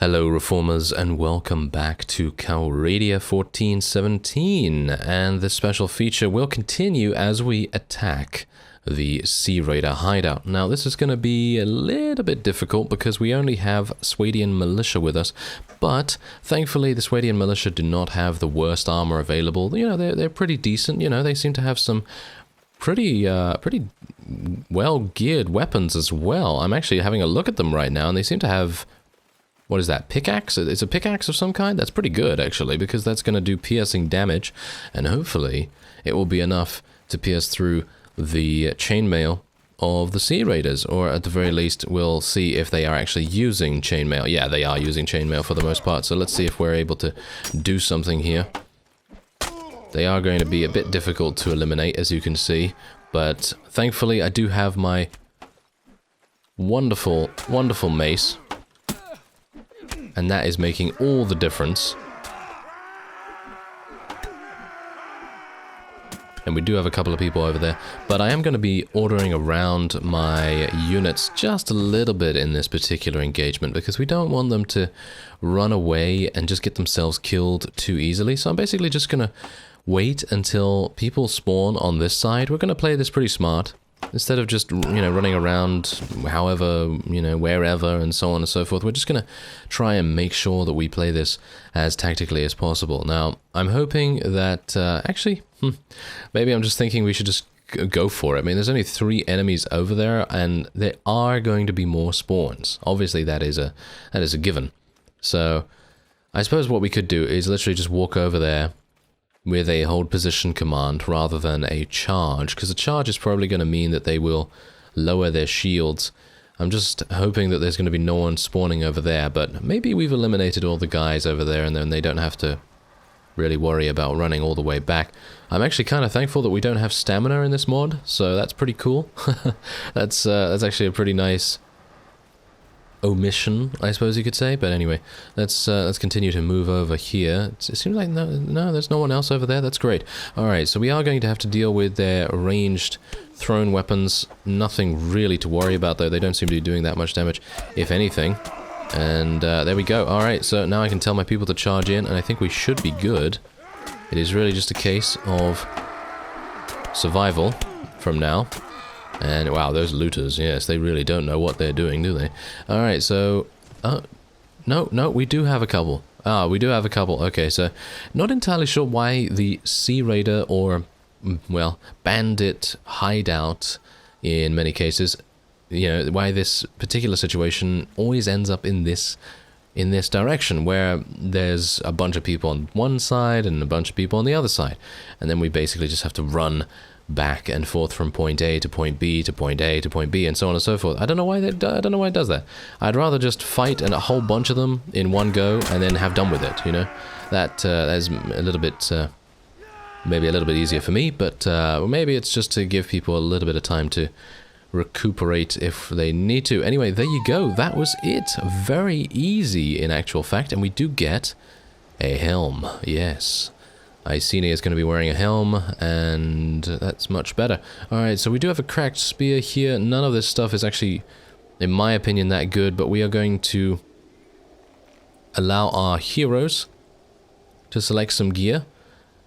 Hello Reformers and welcome back to Calradia 1417, and this special feature will continue as we attack the Sea Raider hideout. Now this is going to be a little bit difficult because we only have Swadian militia with us, but thankfully the Swadian militia do not have the worst armor available. You know, they're pretty decent, you know, they seem to have some pretty well geared weapons as well. I'm actually having a look at them right now and they seem to have... What is that? Pickaxe? It's a pickaxe of some kind? That's pretty good, actually, because that's going to do piercing damage, and hopefully it will be enough to pierce through the chainmail of the Sea Raiders, or at the very least, we'll see if they are actually using chainmail. Yeah, they are using chainmail for the most part, so let's see if we're able to do something here. They are going to be a bit difficult to eliminate, as you can see, but thankfully I do have my wonderful, wonderful mace. And that is making all the difference. And we do have a couple of people over there. But I am going to be ordering around my units just a little bit in this particular engagement, because we don't want them to run away and just get themselves killed too easily. So I'm basically just going to wait until people spawn on this side. We're going to play this pretty smart. Instead of just, you know, running around however, you know, wherever and so on and so forth, we're just going to try and make sure that we play this as tactically as possible. Now, I'm hoping that, actually, maybe I'm just thinking we should just go for it. I mean, there's only 3 enemies over there, and there are going to be more spawns. Obviously, that is a given. So, I suppose what we could do is literally just walk over there with a hold position command rather than a charge, because a charge is probably going to mean that they will lower their shields. I'm just hoping that there's going to be no one spawning over there, but maybe we've eliminated all the guys over there and then they don't have to really worry about running all the way back. I'm actually kind of thankful that we don't have stamina in this mod, so that's pretty cool. That's actually a pretty nice omission, I suppose you could say. But anyway, let's continue to move over here. It seems like no, there's no one else over there. That's great. All right, so we are going to have to deal with their ranged thrown weapons. Nothing really to worry about, though. They don't seem to be doing that much damage, if anything. And there we go. All right, so now I can tell my people to charge in, and I think we should be good. It is really just a case of survival from now. And wow, those looters, yes, they really don't know what they're doing, do they? Alright, so... No, we do have a couple. Ah, we do have a couple. Okay, so not entirely sure why the Sea Raider or, well, bandit hideout, in many cases, you know, why this particular situation always ends up in this direction, where there's a bunch of people on one side and a bunch of people on the other side. And then we basically just have to run back and forth from point A to point B to point A to point B and so on and so forth. I don't know why it does that. I'd rather just fight a whole bunch of them in one go and then have done with it, you know. That is a little bit maybe a little bit easier for me, but maybe it's just to give people a little bit of time to recuperate if they need to. Anyway, there you go. That was it. Very easy in actual fact, and we do get a helm. Yes. Iceni is going to be wearing a helm, and that's much better. Alright, so we do have a cracked spear here. None of this stuff is actually, in my opinion, that good, but we are going to allow our heroes to select some gear.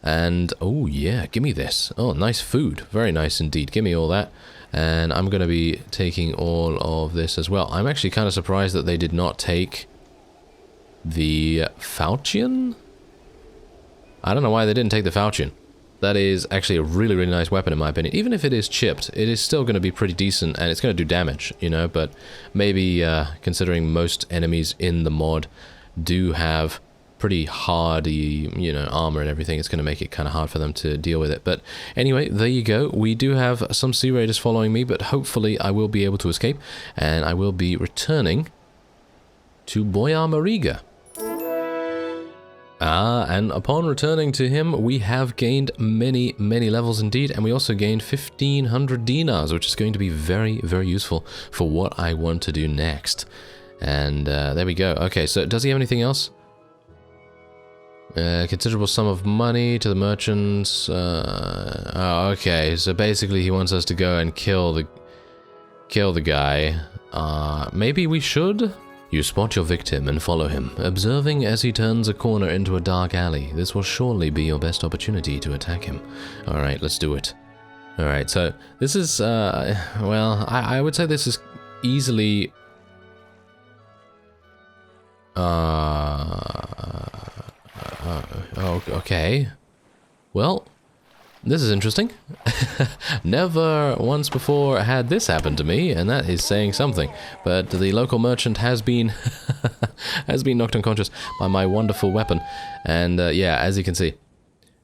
And, oh yeah, give me this. Oh, nice food. Very nice indeed. Give me all that. And I'm going to be taking all of this as well. I'm actually kind of surprised that they did not take the falchion. I don't know why they didn't take the falchion. That is actually a really, really nice weapon in my opinion. Even if it is chipped, it is still going to be pretty decent, and it's going to do damage, you know, but maybe considering most enemies in the mod do have pretty hardy, you know, armor and everything, it's going to make it kind of hard for them to deal with it. But anyway, there you go. We do have some Sea Raiders following me, but hopefully I will be able to escape, and I will be returning to Boyar Mariga. And upon returning to him, we have gained many, many levels indeed, and we also gained 1,500 dinars, which is going to be very, very useful for what I want to do next. And there we go. Okay, so does he have anything else? Considerable sum of money to the merchants. Oh, okay, so basically he wants us to go and kill the guy. Maybe we should? You spot your victim and follow him, observing as he turns a corner into a dark alley. This will surely be your best opportunity to attack him. Alright, let's do it. Alright, so this is, well, I would say this is easily... okay. Well, this is interesting. Never once before had this happen to me, and that is saying something. But the local merchant has been has been knocked unconscious by my wonderful weapon. And yeah, as you can see,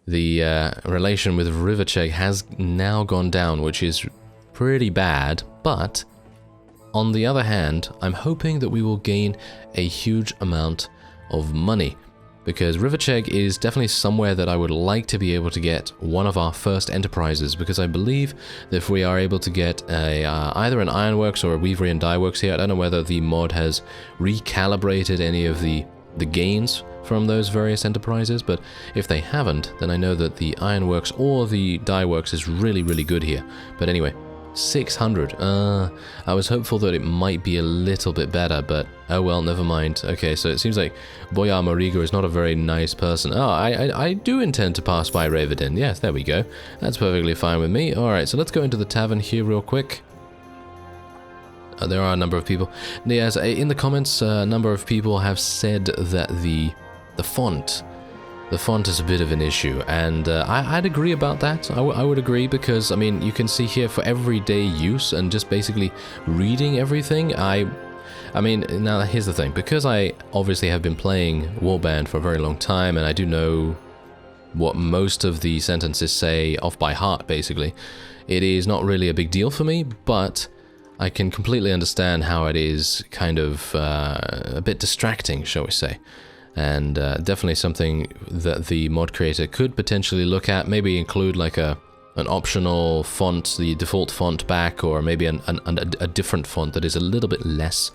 the relation with Rivacheg has now gone down, which is pretty bad. But on the other hand, I'm hoping that we will gain a huge amount of money, because Rivacheg is definitely somewhere that I would like to be able to get one of our first enterprises, because I believe that if we are able to get a either an ironworks or a weavery and dyeworks here, I don't know whether the mod has recalibrated any of the gains from those various enterprises, but if they haven't, then I know that the ironworks or the dyeworks is really, really good here. But anyway, 600. I was hopeful that it might be a little bit better, but oh well, never mind. Okay, so it seems like Boyar Mariga is not a very nice person. Oh, I do intend to pass by Ravidin. Yes, there we go. That's perfectly fine with me. Alright, so let's go into the tavern here real quick. There are a number of people. Yes, in the comments, a number of people have said that the font is a bit of an issue, and I'd agree about that. I would agree, because, I mean, you can see here for everyday use and just basically reading everything, I mean, now here's the thing. Because I obviously have been playing Warband for a very long time, and I do know what most of the sentences say off by heart, basically, it is not really a big deal for me, but I can completely understand how it is kind of a bit distracting, shall we say. And definitely something that the mod creator could potentially look at, maybe include like an optional font, the default font back, or maybe a different font that is a little bit less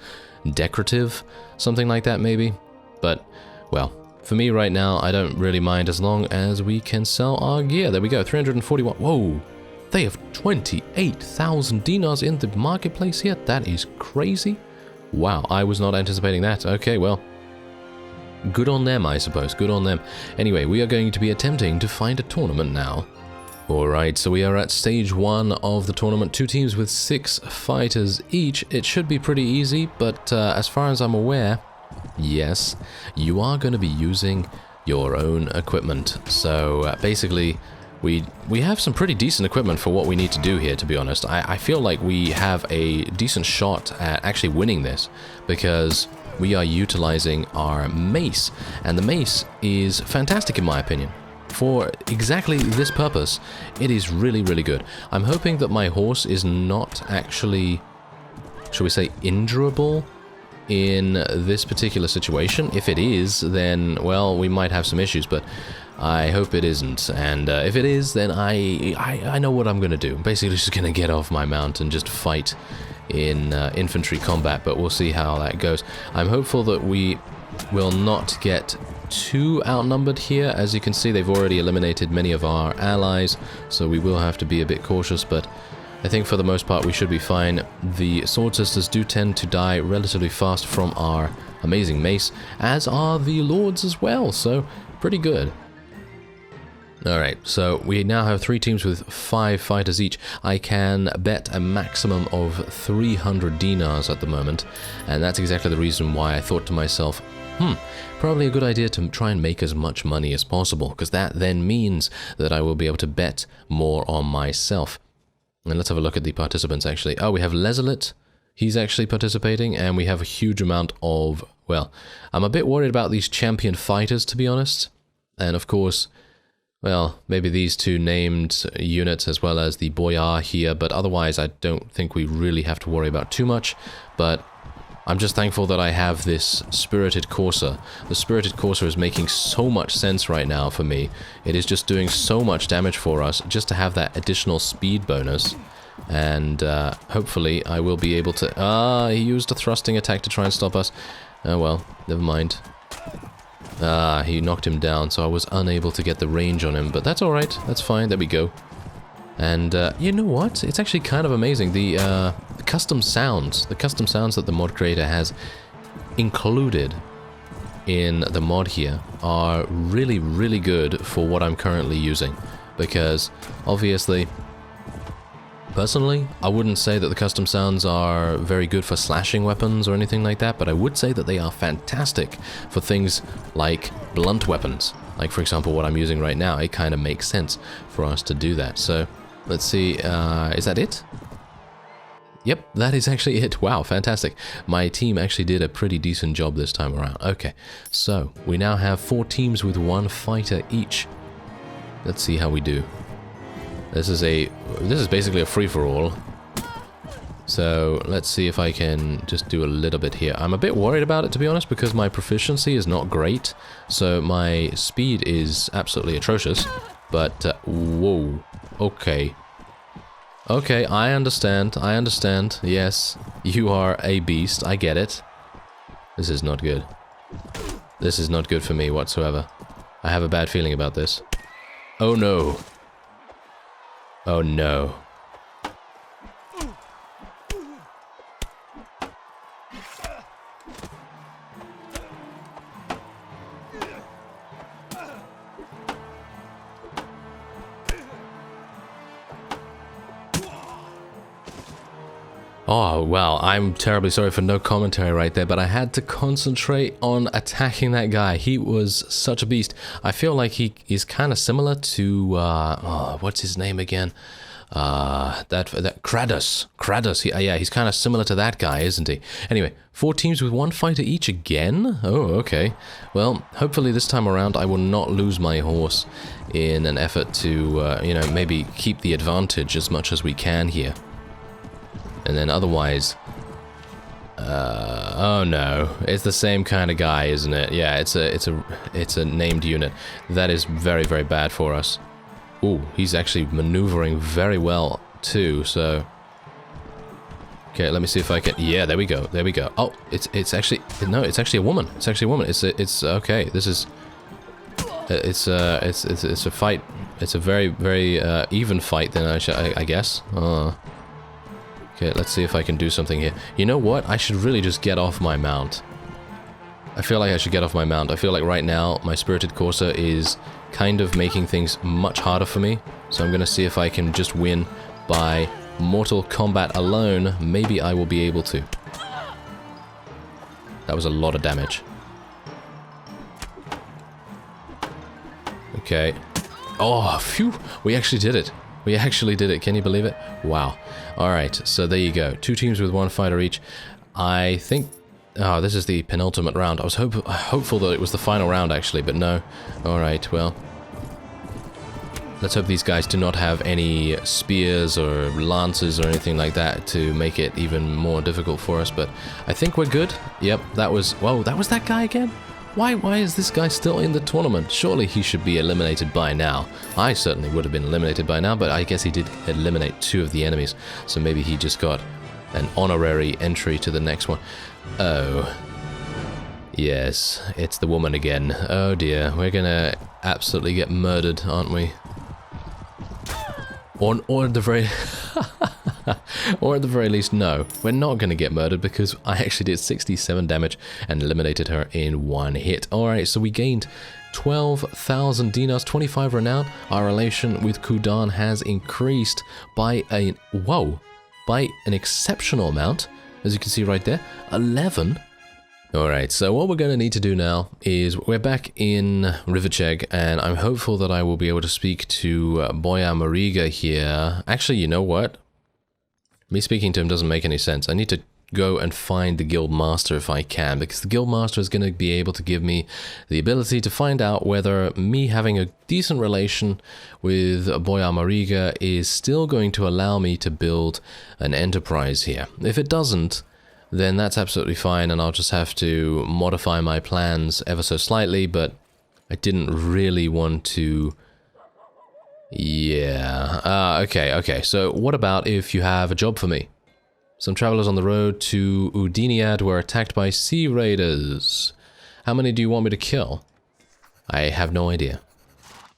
decorative, something like that maybe. But, well, for me right now, I don't really mind as long as we can sell our gear. There we go, 341, whoa! They have 28,000 dinars in the marketplace here, that is crazy. Wow, I was not anticipating that. Okay, well, good on them, I suppose. Good on them. Anyway, we are going to be attempting to find a tournament now. Alright, so we are at stage 1 of the tournament. 2 teams with 6 fighters each. It should be pretty easy, but as far as I'm aware, yes, you are going to be using your own equipment. So basically, we have some pretty decent equipment for what we need to do here, to be honest. I feel like we have a decent shot at actually winning this, because we are utilizing our mace, and the mace is fantastic in my opinion. For exactly this purpose, it is really, really good. I'm hoping that my horse is not actually, shall we say, injurable in this particular situation. If it is, then, well, we might have some issues, but I hope it isn't. And if it is, then I know what I'm going to do. I'm basically just going to get off my mount and just fight in infantry combat, but we'll see how that goes. I'm hopeful that we will not get too outnumbered here. As you can see, they've already eliminated many of our allies, so we will have to be a bit cautious, but I think for the most part we should be fine. The Sword Sisters do tend to die relatively fast from our amazing mace, as are the Lords as well, so pretty good. Alright, so we now have 3 teams with 5 fighters each. I can bet a maximum of 300 dinars at the moment, and that's exactly the reason why I thought to myself, probably a good idea to try and make as much money as possible, because that then means that I will be able to bet more on myself. And let's have a look at the participants actually. Oh, we have Lezelit, he's actually participating, and we have a huge amount of, well, I'm a bit worried about these champion fighters, to be honest, and of course, well, maybe these 2 named units as well as the Boyar here, but otherwise I don't think we really have to worry about too much. But I'm just thankful that I have this Spirited Courser. The Spirited Courser is making so much sense right now for me. It is just doing so much damage for us, just to have that additional speed bonus. And hopefully I will be able to... he used a thrusting attack to try and stop us. Oh well, never mind. He knocked him down, so I was unable to get the range on him, but that's alright, that's fine, there we go. And you know what? It's actually kind of amazing, the custom sounds that the mod creator has included in the mod here are really, really good for what I'm currently using. Because, obviously, personally, I wouldn't say that the custom sounds are very good for slashing weapons or anything like that, but I would say that they are fantastic for things like blunt weapons. Like, for example, what I'm using right now, it kind of makes sense for us to do that. So, let's see, is that it? Yep, that is actually it. Wow, fantastic. My team actually did a pretty decent job this time around. Okay, so we now have 4 teams with 1 fighter each. Let's see how we do. This is basically a free-for-all. So let's see if I can just do a little bit here. I'm a bit worried about it, to be honest, because my proficiency is not great. So my speed is absolutely atrocious. But, whoa, okay. Okay, I understand, yes, you are a beast, I get it. This is not good. This is not good for me whatsoever. I have a bad feeling about this. Oh no. Oh no. Oh, well, I'm terribly sorry for no commentary right there, but I had to concentrate on attacking that guy. He was such a beast. I feel like he is kind of similar to, what's his name again? That Kratos. Kratos, yeah, he's kind of similar to that guy, isn't he? Anyway, 4 teams with 1 fighter each again? Oh, okay. Well, hopefully this time around I will not lose my horse in an effort to, you know, maybe keep the advantage as much as we can here. And then otherwise, oh no, it's the same kind of guy, isn't it? Yeah, it's a named unit. That is very, very bad for us. Ooh, he's actually maneuvering very well too. So, okay, let me see if I can. Yeah, there we go. There we go. Oh, it's actually it's actually a woman. It's actually a woman. It's okay. This is it's a fight. It's a very, very even fight. Then I guess. Okay, let's see if I can do something here. You know what? I should really just get off my mount. I feel like I should get off my mount. I feel like right now my Spirited Courser is kind of making things much harder for me. So I'm going to see if I can just win by Mortal Kombat alone. Maybe I will be able to. That was a lot of damage. Okay. Oh, phew! We actually did it. We actually did it. Can you believe it? Wow. Alright, so there you go. 2 teams with 1 fighter each. I think... Oh, this is the penultimate round. I was hopeful that it was the final round, actually, but no. Alright, well... Let's hope these guys do not have any spears or lances or anything like that to make it even more difficult for us, but I think we're good. Yep, that was... Whoa, that was that guy again? Why is this guy still in the tournament? Surely he should be eliminated by now. I certainly would have been eliminated by now, but I guess he did eliminate 2 of the enemies. So maybe he just got an honorary entry to the next one. Oh. Yes, it's the woman again. Oh dear, we're gonna absolutely get murdered, aren't we? Or at the very... or at the very least, no. We're not going to get murdered because I actually did 67 damage and eliminated her in 1 hit. Alright, so we gained 12,000 dinars, 25 renown. Our relation with Kudan has increased by a... Whoa! By an exceptional amount. As you can see right there, 11. Alright, so what we're going to need to do now is we're back in Rivacheg, and I'm hopeful that I will be able to speak to Boya Mariga here. Actually, you know what? Me speaking to him doesn't make any sense. I need to go and find the guild master if I can, because the guild master is going to be able to give me the ability to find out whether me having a decent relation with Boya Mariga is still going to allow me to build an enterprise here. If it doesn't, then that's absolutely fine, and I'll just have to modify my plans ever so slightly, but I didn't really want to... Yeah, okay, so what about if you have a job for me? Some travelers on the road to Udiniad were attacked by sea raiders. How many do you want me to kill? I have no idea.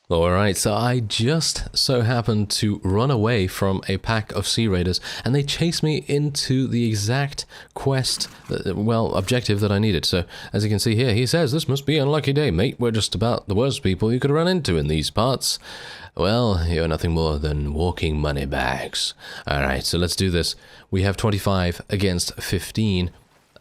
Alright, so I just so happened to run away from a pack of Sea Raiders, and they chased me into the exact quest, well, objective that I needed. So, as you can see here, he says, "This must be an unlucky day, mate. We're just about the worst people you could run into in these parts." Well, you're nothing more than walking money bags. Alright, so let's do this. We have 25 against 15.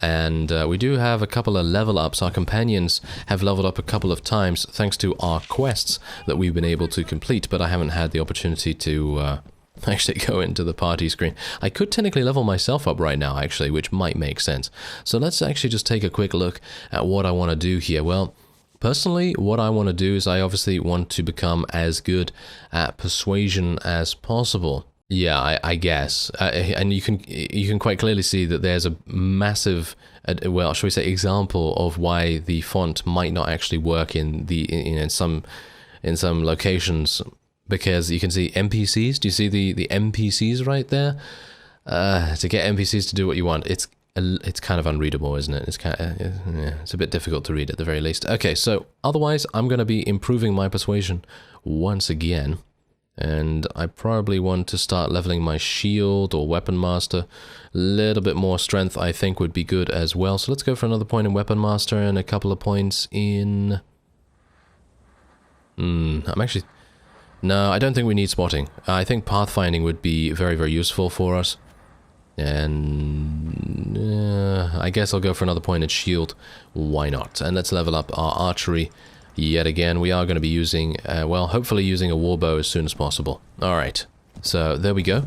And we do have a couple of level ups. Our companions have leveled up a couple of times thanks to our quests that we've been able to complete, but I haven't had the opportunity to actually go into the party screen. I could technically level myself up right now, actually, which might make sense. So let's actually just take a quick look at what I want to do here. Well, personally, what I want to do is I obviously want to become as good at persuasion as possible. Yeah, I guess, and you can quite clearly see that there's a massive, well, shall we say, example of why the font might not actually work in some locations, because you can see NPCs. Do you see the NPCs right there? To get NPCs to do what you want, it's kind of unreadable, isn't it? It's kind of, yeah, it's a bit difficult to read at the very least. Okay, so otherwise, I'm going to be improving my persuasion once again. And I probably want to start leveling my shield or weapon master. A little bit more strength I think would be good as well. So let's go for another point in weapon master and a couple of points in... No, I don't think we need spotting. I think pathfinding would be very, very useful for us. And I guess I'll go for another point in shield. Why not? And let's level up our archery. Yet again, we are going to be using, well, hopefully using a warbow as soon as possible. Alright, so there we go.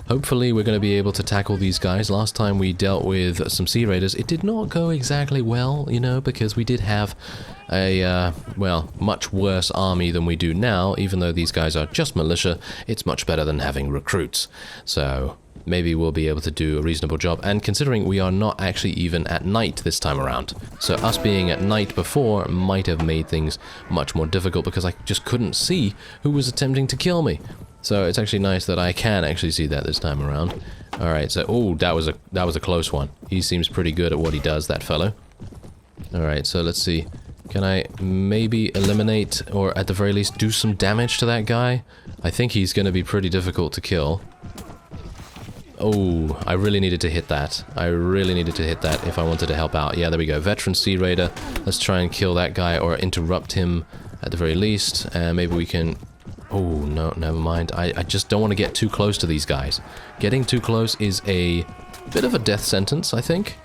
Hopefully we're going to be able to tackle these guys. Last time we dealt with some Sea Raiders, it did not go exactly well, you know, because we did have a, well, much worse army than we do now. Even though these guys are just militia, it's much better than having recruits. So maybe we'll be able to do a reasonable job. And considering we are not actually even at night this time around, so us being at night before might have made things much more difficult because I just couldn't see who was attempting to kill me. So it's actually nice that I can actually see that this time around. Alright, so, oh, that was a close one. He seems pretty good at what he does, that fellow. Alright, so let's see. Can I maybe eliminate, or at the very least do some damage to that guy? I think he's going to be pretty difficult to kill. Oh, I really needed to hit that. I really needed to hit that if I wanted to help out. Yeah, there we go. Veteran Sea Raider. Let's try and kill that guy or interrupt him at the very least. Maybe we can... Oh, no, never mind. I just don't want to get too close to these guys. Getting too close is a bit of a death sentence, I think.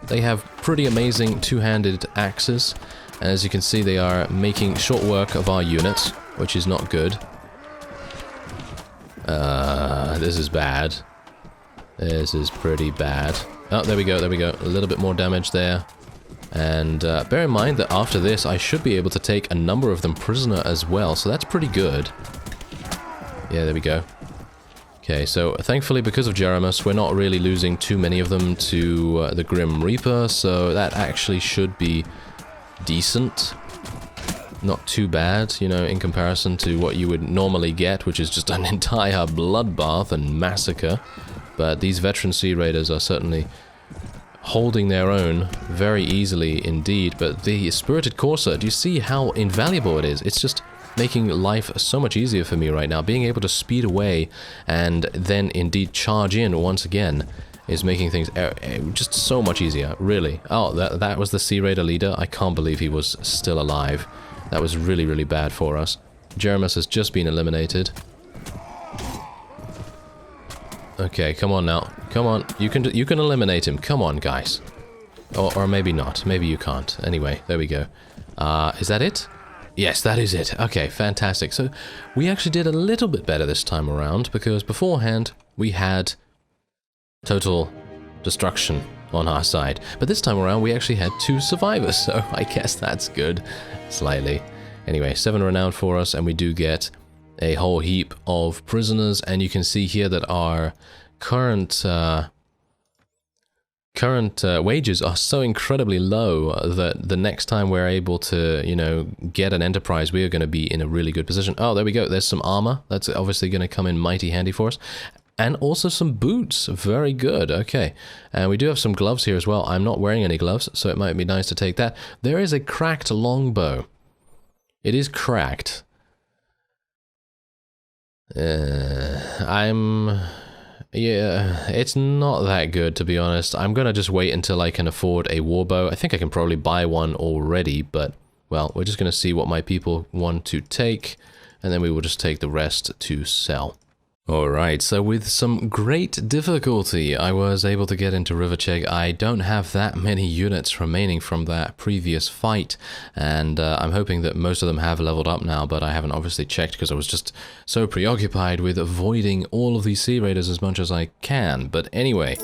They have pretty amazing two-handed axes. And as you can see, they are making short work of our units, which is not good. This is bad. This is pretty bad. Oh, there we go, there we go. A little bit more damage there. And bear in mind that after this, I should be able to take a number of them prisoner as well, so that's pretty good. Yeah, there we go. Okay, so thankfully, because of Jeremus, we're not really losing too many of them to the Grim Reaper, so that actually should be decent. Not too bad, you know, in comparison to what you would normally get, which is just an entire bloodbath and massacre. But these veteran Sea Raiders are certainly holding their own very easily indeed. But the Spirited Courser, do you see how invaluable it is? It's just making life so much easier for me right now. Being able to speed away and then indeed charge in once again is making things just so much easier, really. Oh, that was the Sea Raider leader. I can't believe he was still alive. That was really, really bad for us. Jeremus has just been eliminated. Okay, come on now. Come on. You can eliminate him. Come on, guys. Or maybe not. Maybe you can't. Anyway, there we go. Is that it? Yes, that is it. Okay, fantastic. So we actually did a little bit better this time around because beforehand we had total destruction on our side. But this time around we actually had 2 survivors, so I guess that's good. Slightly. Anyway, 7 renown for us, and we do get a whole heap of prisoners, and you can see here that our current wages are so incredibly low that the next time we're able to, you know, get an enterprise, we are going to be in a really good position. Oh, there we go. There's some armor. That's obviously going to come in mighty handy for us. And also some boots. Very good. Okay. And we do have some gloves here as well. I'm not wearing any gloves, so it might be nice to take that. There is a cracked longbow. It is cracked. Yeah, it's not that good, to be honest. I'm gonna just wait until I can afford a warbow. I think I can probably buy one already, but, well, we're just gonna see what my people want to take, and then we will just take the rest to sell. Alright, so with some great difficulty, I was able to get into Rivercheck. I don't have that many units remaining from that previous fight, and I'm hoping that most of them have leveled up now, but I haven't obviously checked because I was just so preoccupied with avoiding all of these Sea Raiders as much as I can. But anyway,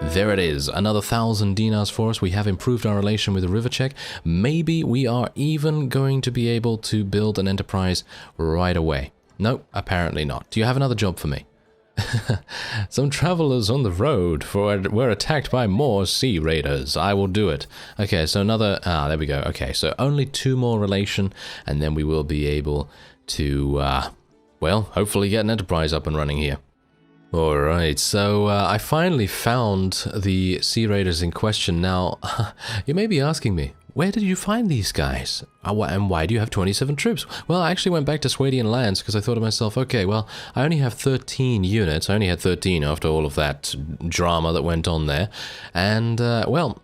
there it is, another 1,000 dinars for us. We have improved our relation with the Rivercheck. Maybe we are even going to be able to build an enterprise right away. No, apparently not. Do you have another job for me? Some travelers on the road were attacked by more Sea Raiders. I will do it. Okay, so another... there we go. Okay, so only 2 more relation, and then we will be able to, well, hopefully get an enterprise up and running here. Alright, so I finally found the Sea Raiders in question. Now, you may be asking me, where did you find these guys? And why do you have 27 troops? Well, I actually went back to Swadian lands because I thought to myself, okay, well, I only have 13 units. I only had 13 after all of that drama that went on there. And, well,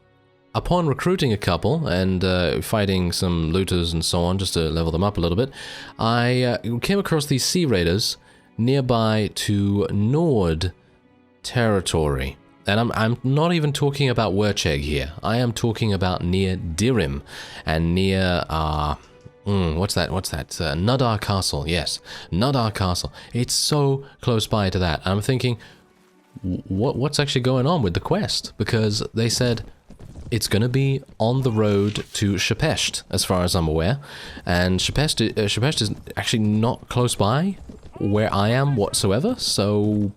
upon recruiting a couple and fighting some looters and so on, just to level them up a little bit, I came across these Sea Raiders nearby to Nord territory. And I'm not even talking about Wercheg here. I am talking about near Dirim and near, what's that? Nudar Castle, yes. Nudar Castle. It's so close by to that. I'm thinking, what's actually going on with the quest? Because they said it's going to be on the road to Shepesht, as far as I'm aware. And Shepesht is actually not close by where I am whatsoever, so...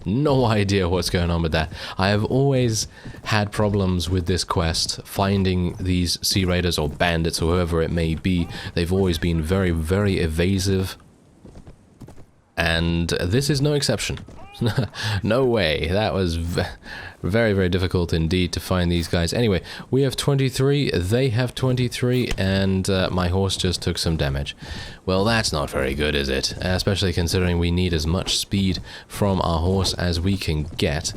no idea what's going on with that. I have always had problems with this quest, finding these Sea Raiders or bandits or whoever it may be. They've always been very, very evasive. And this is no exception. No way. That was very, very difficult indeed to find these guys. Anyway, we have 23, they have 23, and my horse just took some damage. Well, that's not very good, is it? Especially considering we need as much speed from our horse as we can get.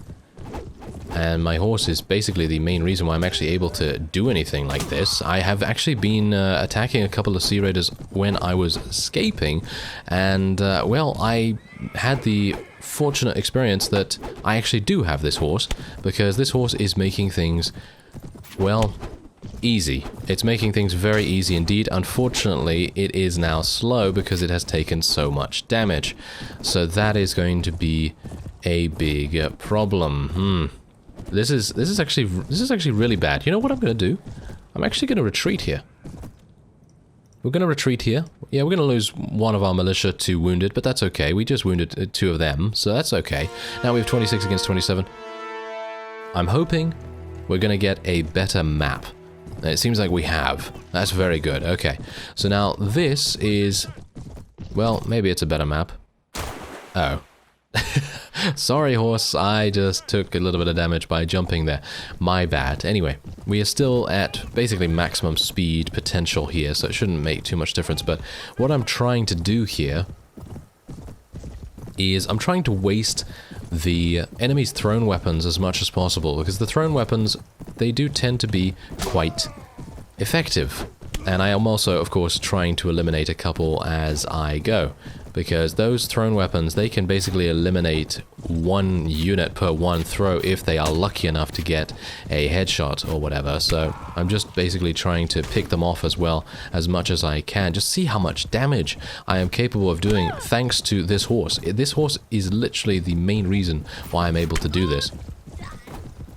And my horse is basically the main reason why I'm actually able to do anything like this. I have actually been attacking a couple of Sea Raiders when I was escaping, and, well, I had the fortunate experience that I actually do have this horse, because this horse is making things, well, easy. It's making things very easy indeed. Unfortunately, it is now slow because it has taken so much damage. So that is going to be a big problem. This is actually really bad. You know what I'm going to do? I'm actually going to retreat here. We're going to retreat here. Yeah, we're going to lose one of our militia to wounded, but that's okay. We just wounded 2 of them, so that's okay. Now we have 26 against 27. I'm hoping we're going to get a better map. It seems like we have. That's very good. Okay. So now this is... well, maybe it's a better map. Oh. Sorry, horse. I just took a little bit of damage by jumping there. My bad. Anyway, we are still at basically maximum speed potential here, so it shouldn't make too much difference. But what I'm trying to do here is I'm trying to waste the enemy's thrown weapons as much as possible, because the thrown weapons, they do tend to be quite effective. And I am also, of course, trying to eliminate a couple as I go, because those thrown weapons, they can basically eliminate 1 unit per 1 throw if they are lucky enough to get a headshot or whatever. So I'm just basically trying to pick them off as well as much as I can. Just see how much damage I am capable of doing thanks to this horse. This horse is literally the main reason why I'm able to do this.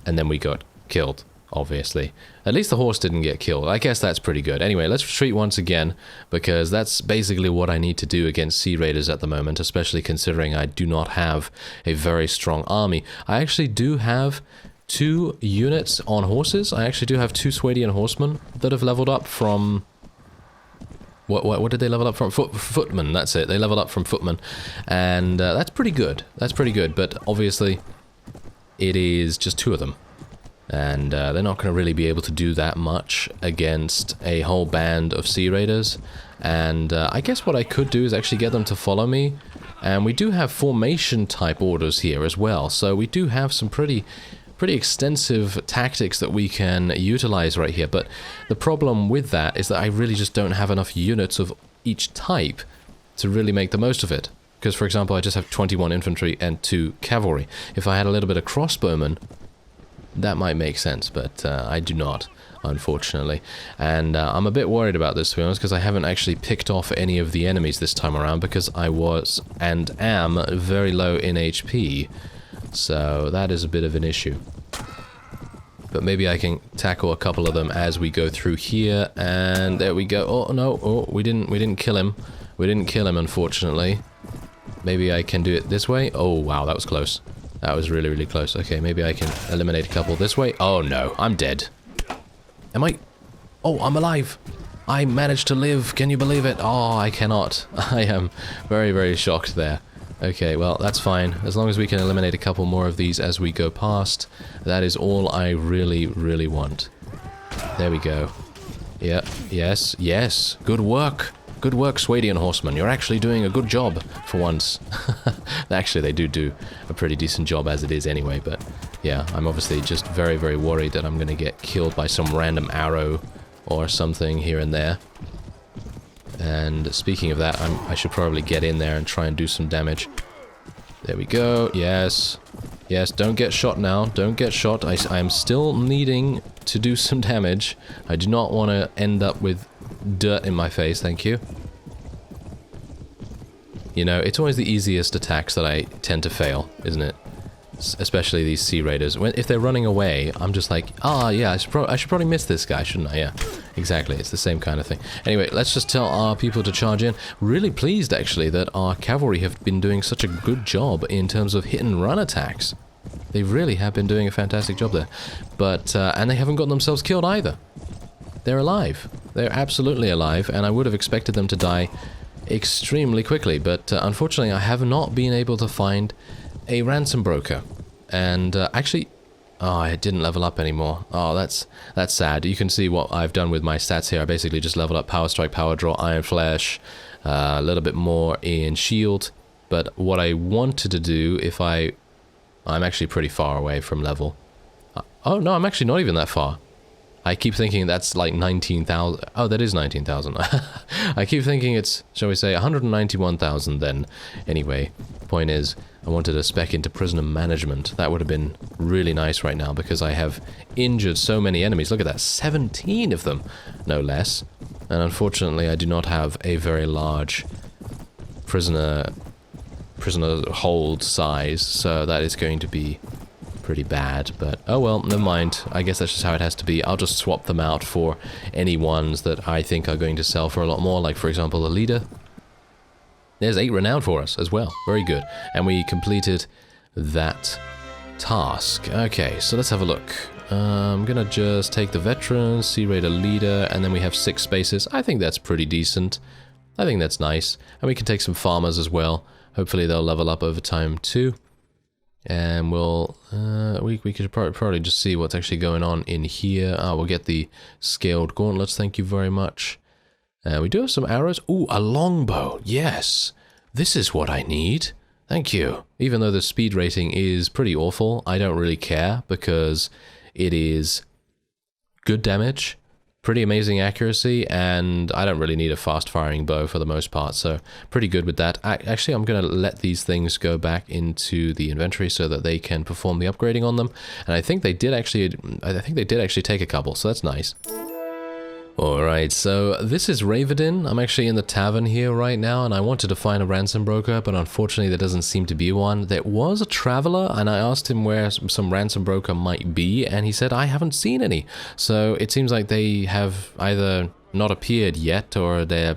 And then we got killed, obviously. At least the horse didn't get killed. I guess that's pretty good. Anyway, let's retreat once again, because that's basically what I need to do against Sea Raiders at the moment, especially considering I do not have a very strong army. I actually do have 2 units on horses. I actually do have 2 Swadian horsemen that have leveled up from... What did they level up from? Footmen, that's it. They leveled up from footmen. And that's pretty good. That's pretty good, but obviously it is just 2 of them. And they're not going to really be able to do that much against a whole band of Sea Raiders. And I guess what I could do is actually get them to follow me. And we do have formation type orders here as well, so we do have some pretty extensive tactics that we can utilize right here. But the problem with that is that I really just don't have enough units of each type to really make the most of it. Because, for example, I just have 21 infantry and 2 cavalry. If I had a little bit of crossbowmen, that might make sense, but I do not, unfortunately. And I'm a bit worried about this, to be honest, because I haven't actually picked off any of the enemies this time around, because I was and am very low in HP. So that is a bit of an issue. But maybe I can tackle a couple of them as we go through here, and there we go. Oh no, oh, we didn't kill him. We didn't kill him, unfortunately. Maybe I can do it this way. Oh wow, that was close. That was really, really close. Okay, maybe I can eliminate a couple this way. Oh no, I'm dead. Am I? Oh, I'm alive. I managed to live. Can you believe it? Oh, I cannot. I am very, very shocked there. Okay, well, that's fine. As long as we can eliminate a couple more of these as we go past, that is all I really, really want. There we go. Yeah, yes, yes. Good work. Good work, Swadian Horseman. You're actually doing a good job for once. Actually, they do a pretty decent job as it is anyway, but yeah, I'm obviously just very, very worried that I'm going to get killed by some random arrow or something here and there. And speaking of that, I should probably get in there and try and do some damage. There we go. Yes. Yes, don't get shot now. Don't get shot. I am still needing to do some damage. I do not want to end up with dirt in my face, thank you. You know, it's always the easiest attacks that I tend to fail, isn't it? Especially these Sea Raiders. If they're running away, I'm just like, ah, yeah, I should probably miss this guy, shouldn't I? Yeah, exactly. It's the same kind of thing. Anyway, let's just tell our people to charge in. Really pleased, actually, that our cavalry have been doing such a good job in terms of hit-and-run attacks. They really have been doing a fantastic job there. But, and they haven't gotten themselves killed either. They're alive. They're absolutely alive, and I would have expected them to die extremely quickly, but unfortunately I have not been able to find a ransom broker. And actually, oh, I didn't level up anymore. Oh, that's sad. You can see what I've done with my stats here. I basically just leveled up Power Strike, Power Draw, Iron Flesh, a little bit more in Shield. But what I wanted to do, if I'm actually pretty far away from level. Oh no, I'm actually not even that far. I keep thinking that's like 19,000. Oh, that is 19,000. I keep thinking it's, shall we say, 191,000 then. Anyway, point is, I wanted to spec into prisoner management. That would have been really nice right now because I have injured so many enemies. Look at that, 17 of them, no less. And unfortunately, I do not have a very large prisoner hold size, so that is going to be pretty bad, but oh well, never mind. I guess that's just how it has to be. I'll just swap them out for any ones that I think are going to sell for a lot more, like for example the leader. There's 8 renown for us as well. Very good. And we completed that task. Okay, so let's have a look. I'm gonna just take the veterans, Sea Raider leader, and then we have 6 spaces. I think that's pretty decent. I think that's nice. And we can take some farmers as well. Hopefully they'll level up over time too. And we'll, we could probably just see what's actually going on in here. We'll get the scaled gauntlets, thank you very much. We do have some arrows. Ooh, a longbow, yes. This is what I need. Thank you. Even though the speed rating is pretty awful, I don't really care because it is good damage, pretty amazing accuracy, and I don't really need a fast-firing bow for the most part, so pretty good with that. Actually, I'm going to let these things go back into the inventory so that they can perform the upgrading on them, and I think they did actually take a couple, so that's nice. Alright, so this is Ravedin. I'm actually in the tavern here right now, and I wanted to find a ransom broker, but unfortunately there doesn't seem to be one. There was a traveler, and I asked him where some ransom broker might be, and he said I haven't seen any. So it seems like they have either not appeared yet, or they're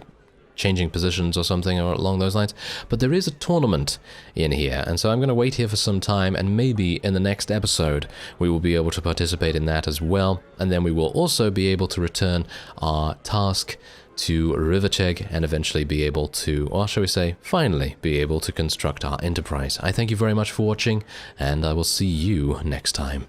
changing positions or something or along those lines. But there is a tournament in here, and so I'm going to wait here for some time, and maybe in the next episode we will be able to participate in that as well, and then we will also be able to return our task to Riverchegg and eventually be able to, or shall we say, finally be able to construct our enterprise. I thank you very much for watching, and I will see you next time.